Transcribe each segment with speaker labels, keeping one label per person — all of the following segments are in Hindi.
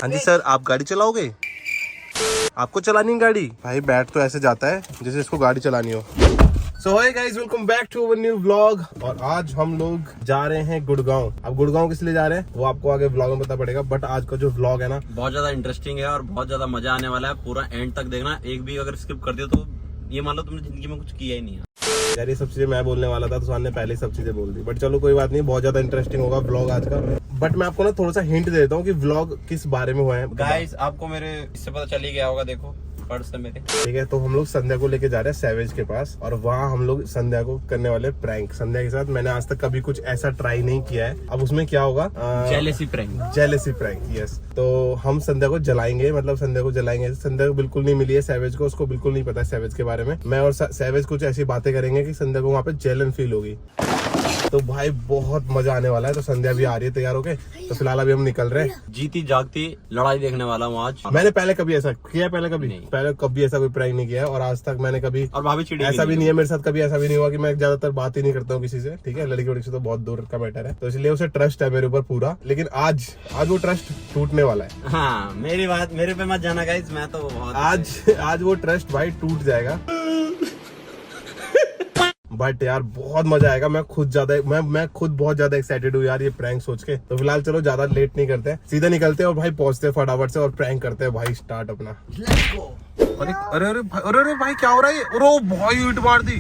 Speaker 1: हाँ जी सर, आप गाड़ी चलाओगे? आपको चलानी है गाड़ी? भाई बैठ तो ऐसे जाता है जैसे इसको गाड़ी चलानी हो। So hi guys, welcome back to our new vlog. और आज हम लोग जा रहे हैं गुड़गांव। अब गुड़गांव किस लिए जा रहे हैं वो आपको आगे व्लॉग में पता पड़ेगा, बट आज का जो व्लॉग है ना
Speaker 2: बहुत ज्यादा इंटरेस्टिंग है और बहुत ज्यादा मजा आने वाला है। पूरा एंड तक देखना। एक भी अगर स्किप कर दिया तो ये मान लो तुमने जिंदगी में कुछ किया ही नहीं है।
Speaker 1: यार ये सब चीजें मैं बोलने वाला था तो सुहान ने पहले ही सब चीजें बोल दी, बट चलो कोई बात नहीं, बहुत ज्यादा इंटरेस्टिंग होगा व्लॉग आज का। बट मैं आपको ना थोड़ा सा हिंट देता हूँ कि व्लॉग किस बारे में हुआ है।
Speaker 2: गाइस आपको मेरे इससे पता चल ही गया होगा, देखो पर्स है मेरे।
Speaker 1: ठीक है, तो हम लोग संध्या को लेके जा रहे हैं सैवेज के पास और वहाँ हम लोग संध्या को करने वाले प्रैंक। संध्या के साथ मैंने आज तक कभी कुछ ऐसा ट्राई नहीं किया है। अब उसमें क्या होगा?
Speaker 2: Jealousy prank.
Speaker 1: Jealousy prank, yes. तो हम संध्या को जलाएंगे, मतलब संध्या को जलाएंगे। संध्या को बिल्कुल नहीं मिली है सैवेज को, उसको बिल्कुल नहीं पता है सैवेज के बारे में। मैं और सैवेज कुछ ऐसी बातें करेंगे कि संध्या को वहाँ पे जेलन फील होगी। तो भाई बहुत मजा आने वाला है। तो संध्या भी आ रही है तैयार होके, तो फिलहाल अभी हम निकल रहे हैं।
Speaker 2: जीती जागती लड़ाई देखने वाला हूँ आज।
Speaker 1: मैंने पहले कभी ऐसा किया, पहले कभी ऐसा कोई प्रैंक नहीं किया है और आज तक मैंने कभी,
Speaker 2: और भाभी चिड़ी
Speaker 1: ऐसा भी नहीं है मेरे साथ, कभी ऐसा भी नहीं हुआ कि मैं ज्यादातर बात ही नहीं करता हूँ किसी से। ठीक है, लड़की वड़की से तो बहुत दूर का मैटर है, तो इसलिए उसे ट्रस्ट है मेरे ऊपर पूरा। लेकिन आज वो ट्रस्ट टूटने वाला है।
Speaker 2: हाँ, मेरी बात मेरे पे मत जाना गाइस, मैं तो बहुत
Speaker 1: आज वो ट्रस्ट भाई टूट जाएगा। बट यार बहुत मजा आएगा। मैं खुद बहुत ज्यादा एक्साइटेड हूँ यार ये प्रैंक सोच के। तो फिलहाल चलो ज्यादा लेट नहीं करते, सीधा निकलते हैं और भाई पहुंचते हैं फटाफट से और प्रैंक करते हैं भाई स्टार्ट अपना। अरे अरे अरे भाई, अरे भाई क्या हो रहा है? अरे भाई ईंट मार दी।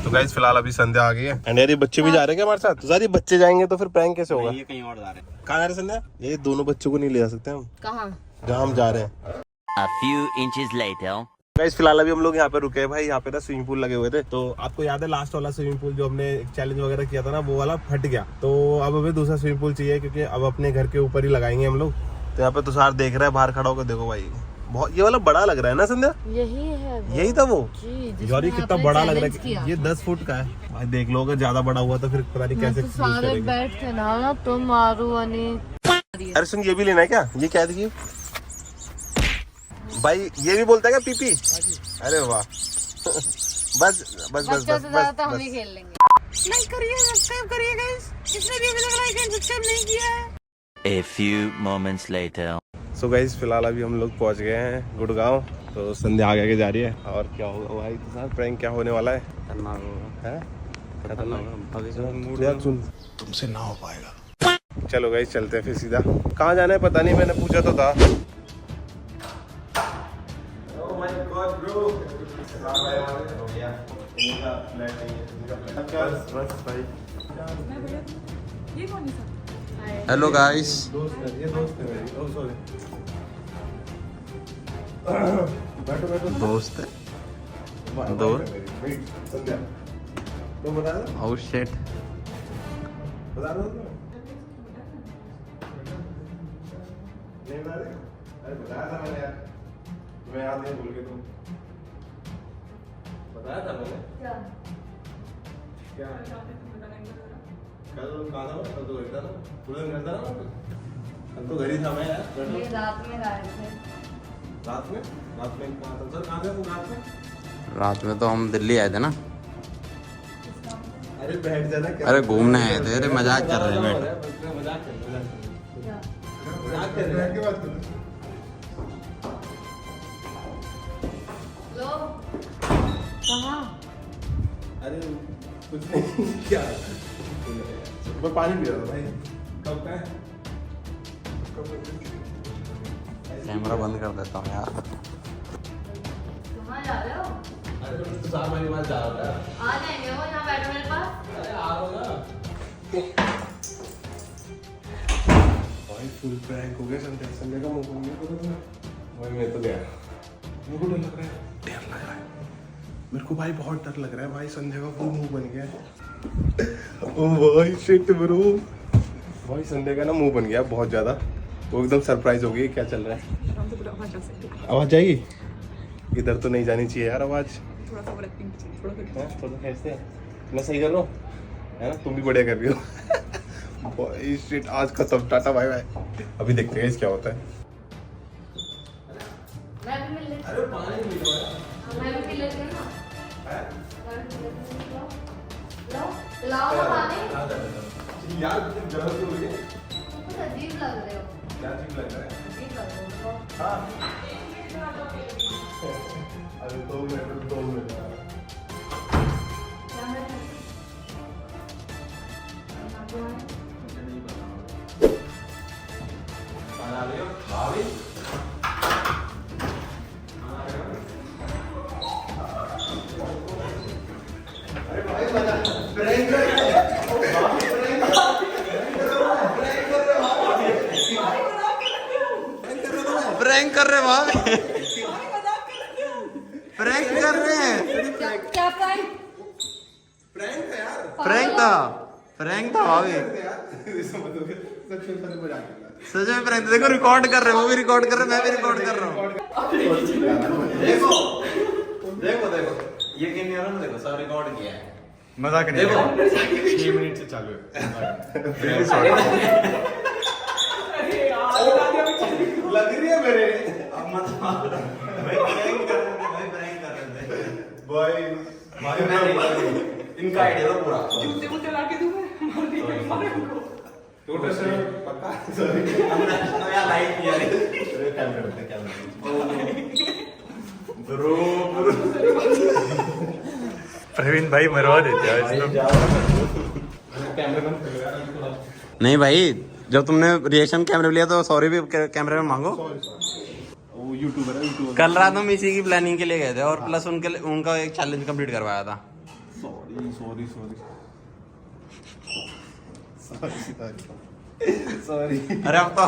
Speaker 1: तो गाइस फिलहाल अभी संध्या आ गई है एंड यार ये बच्चे भी जा रहे हैं क्या हमारे साथ? तो सारे बच्चे जाएंगे तो फिर प्रैंक कैसे होगा?
Speaker 2: ये कहीं और जा रहे हैं।
Speaker 1: कहाँ जा रहे हैं संध्या? ये दोनों बच्चों को नहीं ले जा सकते हम।
Speaker 3: कहाँ?
Speaker 1: जहाँ हम जा रहे हैं।
Speaker 4: A few inches later.
Speaker 1: Guys फिलहाल अभी हम लोग यहाँ पे रुके हैं भाई। यहाँ पे ना स्विमिंग पूल लगे हुए थे, तो आपको याद है लास्ट वाला स्विमिंग पूल जो हमने चैलेंज वगैरह किया था ना, वो वाला फट गया। तो अब हमें दूसरा स्विमिंग पूल चाहिए क्योंकि अब अपने घर के ऊपर ही लगाएंगे हम लोग। तो यहाँ पे तुषार देख रहा है बाहर खड़ा होकर, देखो भाई बहुत ये वाला बड़ा लग रहा है ना संध्या?
Speaker 3: यही है वो।
Speaker 1: यही था वो यार, ये
Speaker 3: जिसमें
Speaker 1: कितना
Speaker 3: आपने
Speaker 1: बड़ा लग
Speaker 3: challenge
Speaker 1: रहा
Speaker 3: किया
Speaker 1: है। ये
Speaker 3: था।
Speaker 1: 10 फुट का है भाई, देख लो अगर ज्यादा बड़ा हुआ तो फिर पता नहीं कैसे
Speaker 3: तो
Speaker 1: use
Speaker 3: सारे
Speaker 1: करेंगे।
Speaker 3: बैठ के ना तुम मारू
Speaker 1: अरे सुन, ये भी लेना है क्या? ये क्या देखिए भाई, ये भी बोलता है क्या पीपी? अरे वाह। बस बस बस बस
Speaker 3: बच्चों से ज्यादा तो हम ही
Speaker 1: बस।
Speaker 3: खेल लेंगे। लाइक करिए, सब्सक्राइब करिए गाइस, जिसने भी अभी तक लाइक एंड सब्सक्राइब नहीं किया है।
Speaker 4: A few moments later.
Speaker 1: So guys फिलहाल अभी हम लोग पहुंच गए हैं गुड़गांव। तो संध्या आगे के जा रही है और क्या होगा भाई तो साथ प्रैंक क्या होने वाला है? यार सुन, तुमसे ना हो पाएगा। चलो गाइस चलते हैं फिर सीधा। कहाँ जाना है पता नहीं, मैंने पूछा तो था।
Speaker 2: Hello guys.
Speaker 1: ये दोस्त है मेरी। Oh sorry. बैठो बैठो।
Speaker 2: दोस्त है। दो।
Speaker 1: संध्या तो बता दो।
Speaker 2: Oh shit.
Speaker 1: बता दो नहीं बता रहे? अरे बताया था मैंने यार, मैं याद नहीं भूल गया। तुम बताया था मैंने क्या? कल कहाँ था? कल तो घर था ना, पूरे दिन घर था ना। कल तो घर ही था मैं यार।
Speaker 3: ये रात में आए थे।
Speaker 1: रात में कहाँ था सर? कहाँ थे तुम रात में?
Speaker 2: रात में तो हम दिल्ली आए थे ना।
Speaker 1: अरे बैठ जाना क्या?
Speaker 2: अरे घूमने आए थे। अरे मजाक कर रहे हैं बैठ।
Speaker 1: मजाक कर रहे हैं। बात कर।
Speaker 3: लो कहाँ?
Speaker 1: अरे कुछ नहीं। क्या? मैं पानी पी रहा था भाई। कब का है?
Speaker 2: कैमरा बंद कर देता हूँ यार।
Speaker 3: कहाँ जा रहे हो?
Speaker 1: अरे तो साहब मेरे पास जा रहा था।
Speaker 3: आ जाएंगे वो, यहाँ बैठो मेरे पास।
Speaker 1: अरे आ रहा हूँ ना। भाई फुल प्रैंक हो गया। संडे का मुंह बन गया पता तुम्हें? भाई मैं तो गया। मेरे को डर लग रहा है। डर लग रहा है मेरे को भाई, बहुत डर लग रहा है भाई। संडे का फुल मुंह बन गया है। ओ भाई शिट ब्रो। भाई संडे का ना मुंह बन गया बहुत ज्यादा। वो एकदम सरप्राइज हो गई क्या चल रहा है। आवाज जाएगी? इधर तो नहीं जानी चाहिए यार आवाज। थोड़ा खींचते हैं। मैं सही कर रहा हूँ है ना? तुम भी बढ़िया कर रही हो। भाई शिट आज खत्म। टाटा बाय बाय। अभी देखते हैं क्या होता है।
Speaker 3: मैं भी मिल लेती हूँ।
Speaker 1: अरे पानी पी लो यार।
Speaker 3: मैं भी पी लेती हूँ ना।
Speaker 1: हैं?
Speaker 3: लो, लाओ ना पानी।
Speaker 1: यार जरूरत हो रही है।
Speaker 5: कुछ अजीब लग रहे हो।
Speaker 1: क्या अजीब लग रहा है?
Speaker 5: अजीब लग रहे हो।
Speaker 1: हाँ अरे 2 मिनट
Speaker 5: क्या मैं
Speaker 2: प्रैंक कर रहे भाभी, प्रैंक कर रहे हैं।
Speaker 5: क्या प्राइम?
Speaker 2: प्रैंक था भाभी, सच में प्रैंक। देखो रिकॉर्ड कर रहे हैं, वो भी रिकॉर्ड कर रहे हैं, मैं भी रिकॉर्ड कर रहा हूँ। देखो ये देखो सब रिकॉर्ड किया है।
Speaker 1: मजाक नहीं,
Speaker 2: देखो
Speaker 1: 6 मिनट से चालू है। लग रही है मेरे।
Speaker 2: अब मत भाई प्रैंक कर रहे थे, भाई प्रैंक कर रहे थे
Speaker 1: भाई
Speaker 2: इनका आइडिया था पूरा।
Speaker 6: जूते वूते ला के दूं मैं, मार देंगे, मारो इनको।
Speaker 1: टोटल से पक्का सॉरी
Speaker 2: यार लाइट नहीं आ रही।
Speaker 7: प्रवीण भाई मरवा देते हैं
Speaker 2: नहीं भाई, जब तुमने रिएक्शन कैमरे लिया तो सॉरी भी कैमरे में मांगो।
Speaker 1: वो यूट्यूबर है यूट्यूबर।
Speaker 2: कल रात हम इसी की प्लानिंग के लिए गए थे और प्लस उनका एक चैलेंज कंप्लीट करवाया था।
Speaker 1: सॉरी
Speaker 2: अरे अब तो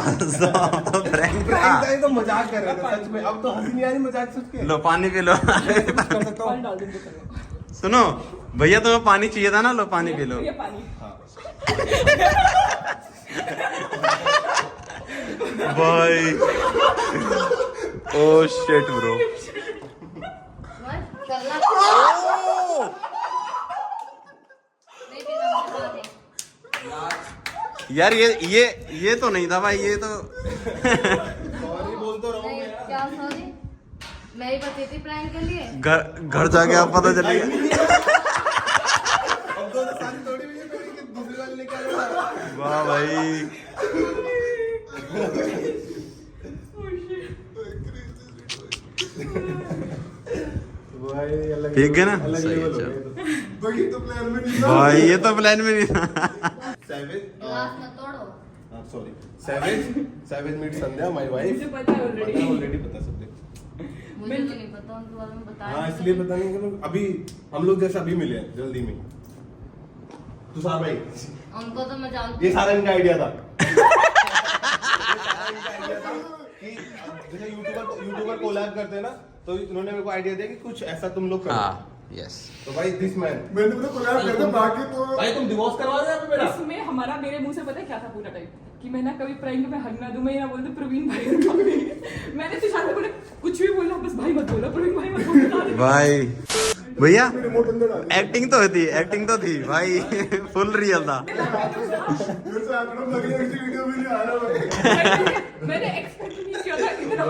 Speaker 2: प्रैंक था।
Speaker 1: तो मजाक कर रहे थे सच में। अब तो हंसी नहीं आ रही मजाक सोच के।
Speaker 2: लो पानी पी लो।
Speaker 6: पानी डाल दूंगे तो।
Speaker 2: सुनो भैया, तुम्हें पानी चाहिए था ना, लो पानी पी लो।
Speaker 6: ये पानी।
Speaker 2: भाई ओ शिट ब्रो।
Speaker 5: चलना नहीं पीना मुझे पानी।
Speaker 2: यार ये तो नहीं था भाई, ये तो
Speaker 1: सॉरी बोल तो रहा हूँ
Speaker 5: नहीं, क्या सॉरी? मैं ही बची थी प्रैंक के लिए।
Speaker 2: घर जाके आप पता चलेगा।
Speaker 1: अब तो सारी थोड़ी हुई है मेरी कि दूसरी वाली लेके आया।
Speaker 2: वाह भाई,
Speaker 1: भाई अलग
Speaker 2: ठीक है ना?
Speaker 1: अलग
Speaker 2: सही है,
Speaker 1: लेवल हो
Speaker 2: चलो।
Speaker 1: गया। भाई तो प्लान में नहीं था।
Speaker 2: भाई ये तो प्लान में नहीं था।
Speaker 1: सैवेज
Speaker 5: गिलास में तोड़ो।
Speaker 1: Sorry savage meet Sandhya my wife.
Speaker 6: मुझे पता है
Speaker 1: ऑलरेडी पता सब।
Speaker 5: मुझे तो नहीं पता उनके बारे में बताया।
Speaker 1: हाँ इसलिए पता नहीं कि अभी हम लोग जैसे अभी मिले हैं जल्दी में। तुषार भाई
Speaker 5: उनको तो मैं जानती
Speaker 1: ये
Speaker 5: हूँ।
Speaker 1: सारा इनका आइडिया था कि जैसे यूट्यूबर कोलैब करते हैं ना, तो इन्होंने मेरे को आइडिया दिया कि कुछ ऐसा तुम लोग करो।
Speaker 2: हाँ यस।
Speaker 1: तो भाई दिस मैन मैंने तो कोलैब करते बाकी तो भाई तुम डिवोर्स करवा दे अभी मेरा।
Speaker 6: इसमें हमारा मेरे मुंह से पता है क्या था पूरा टाइम कि मैं ना कभी प्रैंक में हक ना दूं, मैं ना बोलते प्रवीण भाई और मम्मी। मैंने तुषार को बोले कुछ भी बोला, बस भाई मत बोलो, प्रवीण भाई मत बोलो।
Speaker 2: भाई भैया एक्टिंग तो थी, एक्टिंग तो थी भाई। फुल रियल था।
Speaker 6: मैंने एक्सपेक्ट नहीं किया था इतना।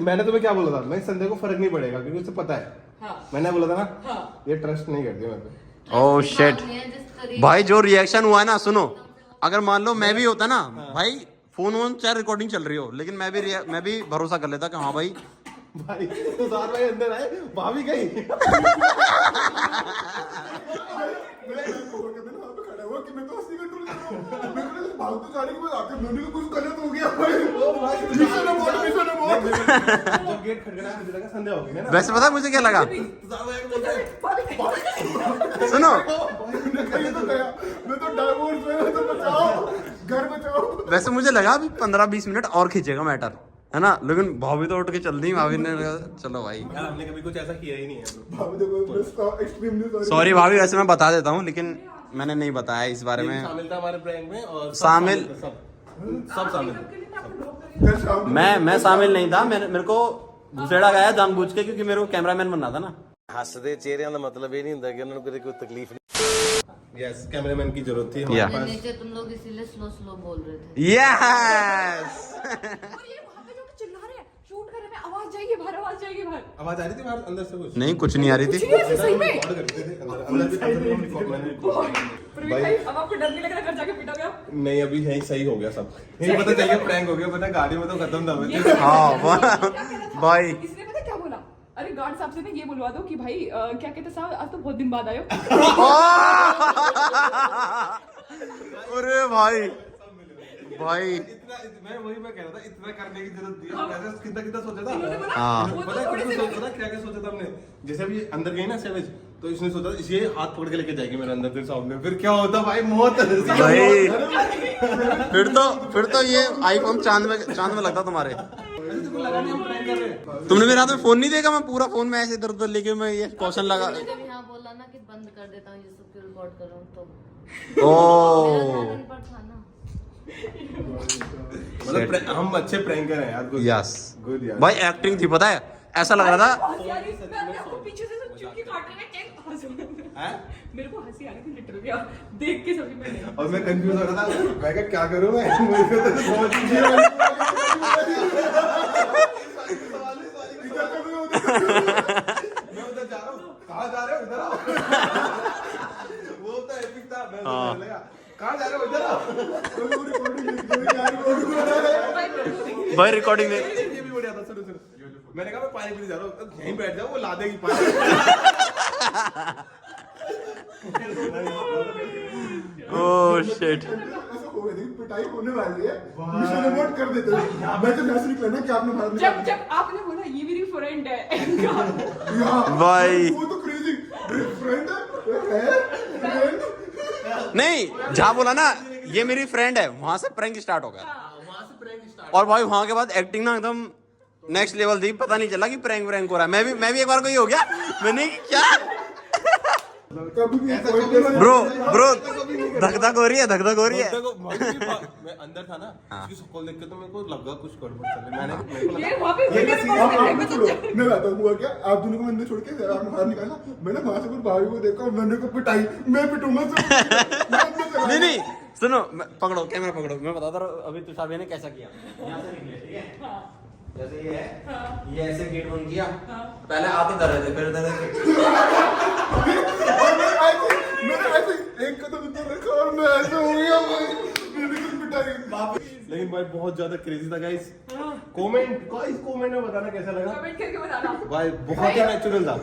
Speaker 1: मैंने तुम्हें क्या बोला था, मैं संध्या को फर्क नहीं पड़ेगा क्योंकि उसे पता है।
Speaker 6: हाँ।
Speaker 1: मैंने बोला था ना
Speaker 6: हाँ।
Speaker 1: ये ट्रस्ट नहीं करती मेरे पे।
Speaker 2: ओह शिट
Speaker 5: बात नहीं है, जिस तरीके-
Speaker 2: भाई, जो रिएक्शन हुआ है ना, सुनो, अगर मान लो मैं भी होता ना भाई, फोन चाहे रिकॉर्डिंग चल रही हो, लेकिन मैं भी भरोसा कर लेता कि हाँ भाई
Speaker 1: भाई तुषार भाई अंदर आए, भाभी गई। जब गेट खटखटाया मुझे लगा संध्या होगी ना।
Speaker 2: वैसे पता है मुझे क्या लगा?
Speaker 1: तुषार भाई को बोलते
Speaker 2: सुनो,
Speaker 1: मैं तो डाइवोर्स में हूं, तो बचाओ, घर बचाओ।
Speaker 2: वैसे मुझे लगा अभी 15-20 मिनट और खींचेगा मैटर, है ना, लेकिन भाभी तो उठ के चल दी। भाभी ने कहा, चलो भाई
Speaker 1: यार हमने कभी कुछ ऐसा किया ही नहीं है। भाभी देखो एक्सट्रीमली
Speaker 2: सॉरी भाभी, वैसे मैं बता देता हूँ, लेकिन मैंने नहीं बताया इस बारे में।
Speaker 1: शामिल था हमारे प्रैंक में और
Speaker 2: शामिल-
Speaker 1: सब शामिल थे।
Speaker 2: मैं शामिल नहीं था, मेरे को घुसेड़ा गया जानबूझ के, क्योंकि मेरे को कैमरामैन बनना था ना।
Speaker 8: ਹੱਸਦੇ ਚਿਹਰਿਆਂ ਦਾ ਮਤਲਬ ਇਹ ਨਹੀਂ ਹੁੰਦਾ ਕਿ ਉਹਨਾਂ ਨੂੰ ਕਦੇ ਕੋਈ ਤਕਲੀਫ
Speaker 1: यस कैमरामैन की जरूरत थी
Speaker 2: या।
Speaker 1: हमारे पास।
Speaker 5: नीचे तुम लोग इसीलिए स्लो बोल रहे थे।
Speaker 2: यस
Speaker 6: और ये वहाँ पे जो चिल्ला रहे हैं, शूट कर रहे हैं, आवाज जाएगी बाहर, आवाज जाएगी बाहर।
Speaker 1: आवाज आ रही थी बाहर अंदर से कुछ?
Speaker 2: नहीं कुछ नहीं आ रही थी।
Speaker 6: सही में
Speaker 1: रिकॉर्ड करते थे अंदर भी हम रिकॉर्ड
Speaker 6: प्रवीण भाई, अब आपको डर नहीं लग रहा घर जाके पिटोगे आप?
Speaker 1: नहीं, अभी यही सही हो गया सब। नहीं पता चल गया प्रैंक हो गया, पता गाड़ी में तो खत्म था।
Speaker 2: हाँ भाई
Speaker 6: इसने पता क्या बोला? अरे गार्ड साहब से ना ये बुलवा दो कि भाई क्या कहते साहब, आज तो बहुत दिन बाद आए हो।
Speaker 2: अरे भाई भाई
Speaker 1: मैं कह रहा था इतना करने की जरूरत थी। कितना कितना सोचा था।
Speaker 2: हाँ
Speaker 1: पता क्या क्या सोचा था हमने? जैसे अभी अंदर गई ना सेवेज, तो इसने सोचा इसे हाथ पकड़ के लेके जाएगी मेरे अंदर तेरे सामने, फिर क्या होता भाई, मौत।
Speaker 2: भाई फिर तो ये आईफोन चांद में लगता तुम्हारे।
Speaker 1: लगा नहीं हम प्रैंक कर रहे हैं।
Speaker 2: तुमने मेरे हाथ में फोन नहीं देखा? मैं पूरा फोन में ऐसे इधर उधर लेके मैं ये क्वेश्चन लगा।
Speaker 5: जब यहाँ बोला ना कि बंद कर देता हूँ ये सब क्यों रिकॉर्ड कर रहा हूँ, तो
Speaker 2: ओ
Speaker 5: मेरा ध्यान इन पर था ना।
Speaker 1: मतलब हम अच्छे प्रैंकर हैं यार। good।
Speaker 2: यस
Speaker 1: Good यार।
Speaker 2: भाई एक्टिंग थी, पता है ऐसा लग रहा था।
Speaker 6: हंसी आ रही थी, मैं अपने आप को पीछे से चुटकी काट रही
Speaker 1: हैं?
Speaker 6: मेरे को हंसी आ रही थी लिटरली, देख के सभी मैंने।
Speaker 1: और मैं कंफ्यूज हो रहा था, मैं क्या करूं मैं? मुझे तो बहुत इजी है। मैं उधर जा रहा हूं, कहां जा रहे हो? इधर आओ। वो तो एपिक था, मैं उधर लगा, कहां जा रहे हो? इधर आओ।
Speaker 2: भाई रिकॉर्डिंग में
Speaker 1: ये भी बढ़िया था। सुनो मैंने कहा मैं पानी पीने जा रहा हूँ, यहीं बैठ जाओ, वो ला देगी पानी।
Speaker 2: Oh shit.
Speaker 9: पिटाई होने वाली है, मिशन अबॉर्ट कर देते हैं। मैं तो मैसेज निकला ना कि आपने बाहर निकाल
Speaker 6: जब आपने बोला ये मेरी फ्रेंड है,
Speaker 9: दिया।
Speaker 2: भाई
Speaker 9: वो तो क्रेजी फ्रेंड है।
Speaker 2: नहीं, जहाँ बोला ना ये मेरी फ्रेंड है, वहां से प्रैंक स्टार्ट हो गया। और भाई वहां के बाद एक्टिंग ना एकदम नेक्स्ट लेवल थी। पता नहीं चला कि प्रैंक हो रहा है। मैं भी एक बार को ये हो गया, मैंने क्या ब्रो धक हो रही है।
Speaker 1: मैं अंदर था ना, उसकी शक्ल देख के तो मेरे को लगा कुछ गड़बड़ चल रही है।
Speaker 6: ये वहाँ पे वीडियो रिकॉर्ड
Speaker 9: मैं आता हुआ क्या आप दोनों को अंदर छोड़ के आपने बाहर निकाला। मैंने वहां से फिर भाभी को देखा, मैंने को पिटाई, मैं पिटूंगा।
Speaker 2: नहीं सुनो, पकड़ो कैमरा पकड़ो, मैं बताता रहा अभी तुषार भैया ने कैसा किया। यहाँ से निकले, ठीक है? जैसे ये है, ये ऐसे गेट बंद किया। पहले आते डर रहे थे, फिर इधर
Speaker 9: मैंने ऐसे एक कदम इधर रखा और मैं ऐसे हो गया पिटाई।
Speaker 1: लेकिन भाई बहुत ज्यादा क्रेजी था गाइस। कमेंट में बताना कैसा लगा
Speaker 6: कमेंट करके बताना
Speaker 1: भाई। बहुत ही नेचुरल था,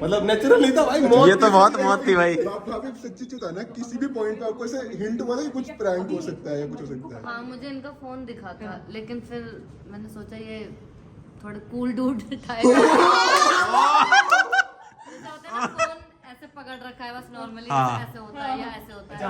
Speaker 1: मतलब नेचुरल नहीं था भाई, मौत।
Speaker 2: ये तो बहुत मौत थी भाई।
Speaker 9: भाभी सच्ची चुता ना, किसी भी पॉइंट पे आपको ऐसे हिंट हुआ था कि कुछ प्रैंक हो सकता है या कुछ हो सकता है।
Speaker 5: हाँ मुझे इनका फोन दिखा था, लेकिन फिर मैंने सोचा ये थोड़े कूल डूड टाइप फोन ऐसे पकड़ रखा है बस नॉर्मली, ऐसे होता है या ऐसे होता है।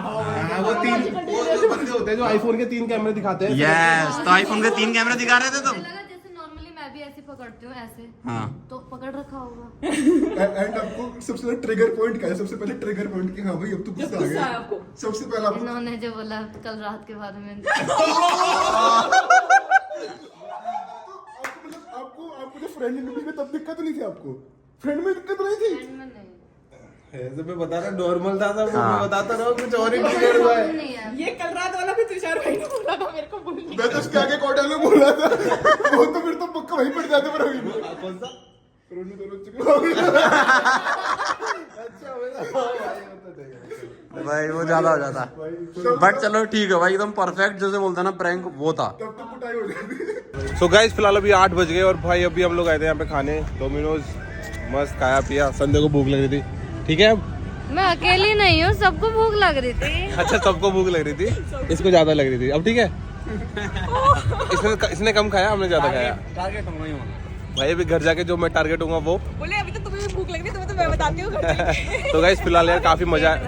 Speaker 1: वो जो बंदे होते हैं जो आईफोन के 3 कैमरे दिखाते हैं।
Speaker 2: यस, तो आईफोन के 3 कैमरे दिखा रहे थे तुम।
Speaker 5: मुझे लगा जैसे नॉर्मली मैं भी ऐसे पकड़ती हूँ ऐसे,
Speaker 2: हाँ
Speaker 5: तो पकड़ रखा होगा।
Speaker 9: एंड आपको सबसे पहले ट्रिगर पॉइंट क्या है? सबसे पहले ट्रिगर पॉइंट कि हाँ भाई अब तो गुस्सा आ गया
Speaker 6: आपको।
Speaker 9: सबसे पहला आपको
Speaker 5: इन्होंने जो बोला कल रात के बारे में,
Speaker 9: आपको जो फ्रेंड में तब दिक्कत नहीं थी? आपको फ्रेंड में दिक्कत नहीं थी?
Speaker 5: में नहीं
Speaker 1: ऐसे मैं बता रहा नॉर्मल था सब। मैं बताता रहा कुछ और ही ट्रिगर हुआ है।
Speaker 5: नहीं है।
Speaker 6: ये कल रात वाला भी तुषार भाई ने बोला था मेरे को बोलने।
Speaker 9: मैं तो उसके आगे क्वार्टर में बोला था वो तो फिर तो पक्का वहीं पड़ जाते पर
Speaker 1: कौन सा?
Speaker 2: भाई वो ज्यादा हो जाता, बट चलो ठीक है भाई, एकदम परफेक्ट जैसे बोलते हैं ना प्रैंक, वो था।
Speaker 9: तब तो कुटाई हो जाती।
Speaker 1: सो गाइस फिलहाल अभी 8 बज गए और भाई अभी हम लोग आए थे यहाँ पे खाने, डोमिनोज। मस्त खाया पिया, संडे को भूख लग रही थी। ठीक है,
Speaker 5: मैं अकेली नहीं हूँ, सबको भूख लग रही थी।
Speaker 1: अच्छा सबको भूख लग रही थी, इसको ज्यादा लग रही थी। अब ठीक है, इसने कम खाया, हमने ज्यादा खाया।
Speaker 2: टारगेट होगा ही
Speaker 1: भाई अभी घर जाके जो मैं टारगेट हूँ वो
Speaker 6: बोले अभी तो तुम्हें भी भूख लग रही है, तुम्हें तो मैं बताती हूँ।
Speaker 1: तो गाइस फिलहाल यार काफी मजा आया।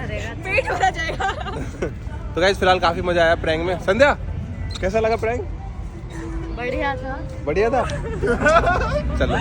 Speaker 6: पेट भरा जाएगा।
Speaker 1: तो गाइस फिलहाल काफी मजा आया प्रैंक में। संध्या कैसा लगा प्रैंक?
Speaker 5: बढ़िया था।
Speaker 1: बढ़िया था। चलो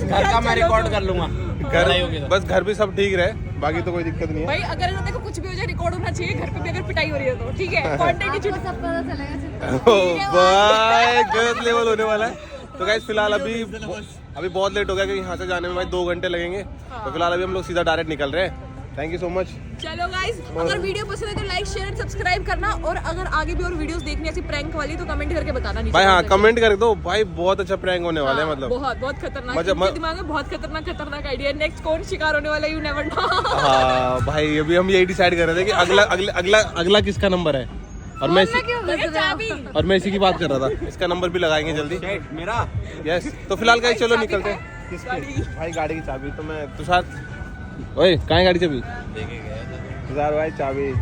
Speaker 2: घर का मैं रिकॉर्ड कर लूंगा।
Speaker 1: घर बस घर भी सब ठीक रहे, बाकी तो कोई दिक्कत नहीं है
Speaker 6: भाई। अगर ना देखो कुछ भी हो जाए रिकॉर्ड होना चाहिए, घर पे भी अगर पिटाई हो रही है तो ठीक है। कंटेंट की
Speaker 5: सब पता चलेगा।
Speaker 1: ओ भाई गलत लेवल होने वाला है। तो गाइस फिलहाल अभी बहुत लेट हो गया क्योंकि यहाँ से जाने में भाई 2 घंटे लगेंगे। तो फिलहाल अभी हम लोग सीधा डायरेक्ट निकल रहे हैं। Thank you so much.
Speaker 6: चलो गाइस, अगर वीडियो पसंद है तो लाइक शेयर एंड सब्सक्राइब करना, और अगर आगे भी और वीडियोस देखनी है ऐसी प्रैंक वाली तो कमेंट करके बताना नीचे।
Speaker 1: भाई हाँ कमेंट कर दो भाई, बहुत अच्छा प्रैंक होने वाला है मतलब
Speaker 6: बहुत खतरनाक।
Speaker 1: मतलब
Speaker 6: इनके दिमाग में बहुत खतरनाक आइडिया है। नेक्स्ट कौन शिकार होने वाला है, यू नेवर नो।
Speaker 1: हाँ भाई अभी हम यही डिसाइड कर रहे थे कि अगला किसका नंबर है, और मैं इसी की बात कर रहा था। इसका नंबर भी लगाएंगे जल्दी
Speaker 2: मेरा।
Speaker 1: यस तो फिलहाल गाइस चलो निकलते हैं। किसकी भाई गाड़ी की चाबी तो मैं तुषार, ओए कहाँ है गाड़ी चाबी? तुषार भाई चाबी।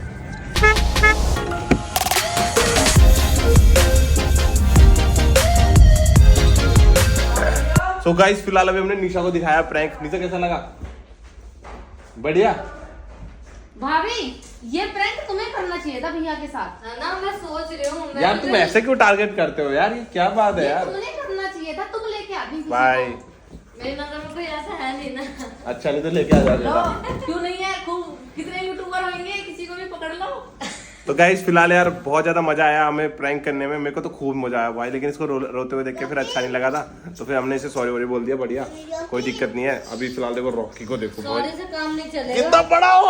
Speaker 1: सो गाइस फिलहाल अभी हमने निशा को दिखाया प्रैंक। निशा कैसा लगा? बढ़िया।
Speaker 5: भाभी ये प्रैंक तुम्हें करना चाहिए था भैया के साथ, है ना? मैं सोच रही हूँ
Speaker 1: यार तुम ऐसे क्यों टारगेट करते हो यार, ये क्या बात है यार?
Speaker 5: तुम्हें करना चाहिए था, तुम लेके आती।
Speaker 1: भाई
Speaker 5: मेरे नजर में कोई ऐसा है नहीं ना।
Speaker 1: अच्छा नहीं तो लेके आ जाता।
Speaker 5: क्यों नहीं है? खूब कितने यूट्यूबर होंगे, किसी को भी पकड़ लो।
Speaker 1: तो गाइस फिलहाल यार बहुत ज्यादा मजा आया हमें प्रैंक करने में। मेरे को तो खूब मजा आया भाई, लेकिन इसको रोते हुए देख के फिर अच्छा नहीं लगा था, तो फिर हमने इसे सॉरी वॉरी बोल दिया। बढ़िया, कोई दिक्कत नहीं है। अभी फिलहाल देखो रॉकी को देखो भाई,
Speaker 5: सॉरी से काम नहीं चलेगा।
Speaker 1: कितना बड़ा हो।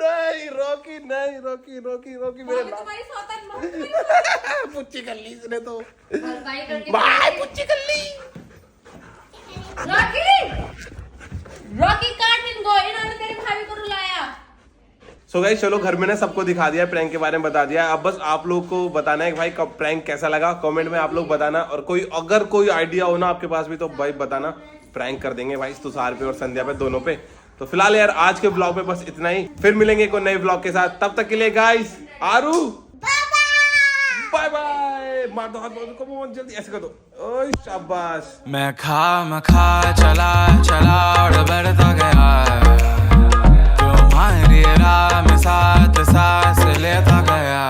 Speaker 1: नहीं रॉकी नहीं, रॉकी मेरे
Speaker 6: तुम्हारी सौतन
Speaker 1: पुच्ची कर ली इसने तो
Speaker 5: भरपाई करके
Speaker 1: भाई, पुच्ची कर ली।
Speaker 5: रॉकी काट इनको, इन्होंने तेरे भाभी को रुलाया।
Speaker 1: सो गाइस चलो घर में ना सबको दिखा दिया, प्रैंक के बारे में बता दिया। अब बस आप लोग को बताना है कि भाई कब प्रैंक कैसा लगा, कमेंट में आप लोग बताना। और अगर कोई आइडिया हो ना आपके पास भी तो भाई बताना, प्रैंक कर देंगे भाई तुषार पे और संध्या पे, दोनों पे। तो फिलहाल यार आज के ब्लॉग में बस इतना ही, फिर मिलेंगे कोई नए ब्लॉग के साथ। तब तक के लिए गाइस आरू बाय बाय। मार दो हाथ को बहुत जल्दी, ऐसे कर दो। ओए शाबाश।
Speaker 10: मैं खा चला और बढ़ता गया, तुम्हारी राह में साथ सांस लेता गया।